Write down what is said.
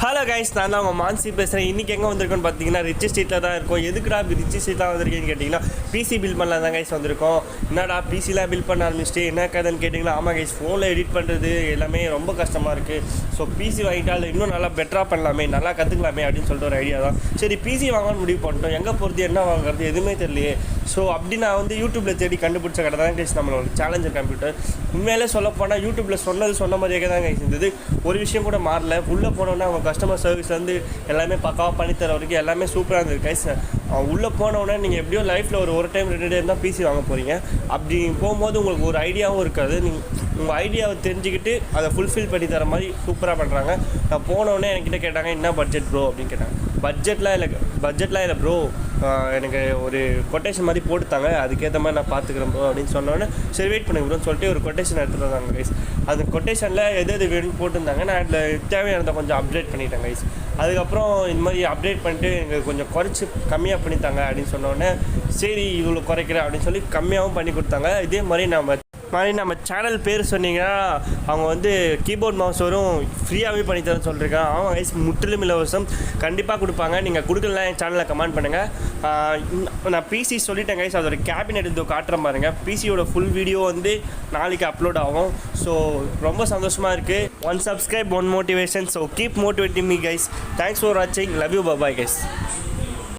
Hello guys, நான் தான் உங்கள் மான்சி பேசுகிறேன். இன்றைக்கி எங்கே வந்திருக்கோன்னு பார்த்தீங்கன்னா ரிச் ஸ்ட்ரீட்டில் தான் இருக்கும். எதுக்குடா ரிச் ஸ்ட்ரீட்டாக வந்திருக்கேன்னு கேட்டிங்கன்னா பிசி பில் பண்ணலாம் தான் கைஸ் வந்திருக்கோம். என்னடா பிசிலாம் பில் பண்ண ஆரம்பிச்சிட்டு என்ன கதைன்னு கேட்டிங்கன்னா, ஆமாம் கைஸ், ஃபோனில் எடிட் பண்ணுறது எல்லாமே ரொம்ப கஷ்டமாக இருக்குது. ஸோ பிசி வாங்கிட்டால் இன்னும் நல்லா பெட்டராக பண்ணலாமே, நல்லா கற்றுக்கலாமே அப்படின்னு சொல்லிட்டு ஒரு ஐடியா தான். சரி, பிசி வாங்கணும்னு முடிவு பண்ணிட்டோம். எங்கே போகிறது, என்ன வாங்குறது எதுவுமே தெரியலையே. ஸோ அப்படி நான் வந்து யூடியூப்பில் தேடி கண்டுபிடிச்ச கடை தான் கைஸ் நம்மளோட சேலஞ்சர் கம்ப்யூட்டர். உண்மையிலே சொல்லப்போனால் யூடியூப்பில் சொன்ன மாதிரியே தான் கைஸ் இருந்தது. ஒரு விஷயம் கூட மாறல. உள்ளே போனோன்னா அவங்க கஸ்டமர் சர்வீஸ்லேருந்து எல்லாமே பக்காவாக பண்ணித்தர வரைக்கும் எல்லாமே சூப்பராக இருந்தது கைஸ். உள்ளே போனோடனே நீங்கள் எப்படியோ லைஃப்பில் ஒரு டைம் 2 டைம் தான் பிசி வாங்க போகிறீங்க. அப்படி போகும்போது உங்களுக்கு ஒரு ஐடியாவும் இருக்காது. உங்கள் ஐடியாவை தெரிஞ்சுக்கிட்டு அதை ஃபுல்ஃபில் பண்ணி தர மாதிரி சூப்பராக பண்ணுறாங்க. நான் போனோடனே என்கிட்ட கேட்டாங்க, என்ன பட்ஜெட் ப்ரோ அப்படின்னு கேட்டாங்க. பட்ஜெட்லாம் இல்லை ப்ரோ, எனக்கு ஒரு கொட்டேஷன் மாதிரி போட்டுத்தாங்க, அதுக்கேற்ற மாதிரி நான் பார்த்துக்கிறேன் ப்ரோ அப்படின்னு சொன்னோன்னே, சரி வெயிட் பண்ணுங்க ப்ரோன்னு சொல்லிட்டு ஒரு கொட்டேஷன் எடுத்துகிட்டு வந்தாங்க கைஸ். அந்த கொட்டேஷனில் எது வேணும்னு போட்டிருந்தாங்க. நான் அதில் தேவையானதை கொஞ்சம் அப்டேட் பண்ணிட்டேன் கைஸ். அதுக்கப்புறம் இந்த மாதிரி அப்டேட் பண்ணிட்டு எனக்கு கொஞ்சம் குறைச்சி கம்மியாக பண்ணித்தாங்க அப்படின்னு சொன்னோடனே, சரி இவ்வளோ குறைக்கிறேன் அப்படின்னு சொல்லி கம்மியாகவும் பண்ணி கொடுத்தாங்க. இதே மாதிரி நம்ம சேனல் பேர் சொன்னீங்கன்னா அவங்க வந்து கீபோர்ட் மவுஸ் வரும் ஃப்ரீயாகவே பண்ணித்தரேன்னு சொல்லியிருக்காங்க. அவங்க கைஸ் முற்றிலும் இலவசம், கண்டிப்பாக கொடுப்பாங்க. நீங்கள் கொடுக்கலாம், என் சேனலில் கமெண்ட் பண்ணுங்கள். நான் பிசி சொல்லிட்டேன் கைஸ், அதோட கேபினெட் இதோ காட்டுற பாருங்க. பிசியோட ஃபுல் வீடியோ வந்து நாளைக்கு அப்லோட் ஆகும். ஸோ ரொம்ப சந்தோஷமாக இருக்குது. 1 subscribe 1 motivation. So keep motivating me guys. Thanks for வாட்சிங். Love you. Bye guys.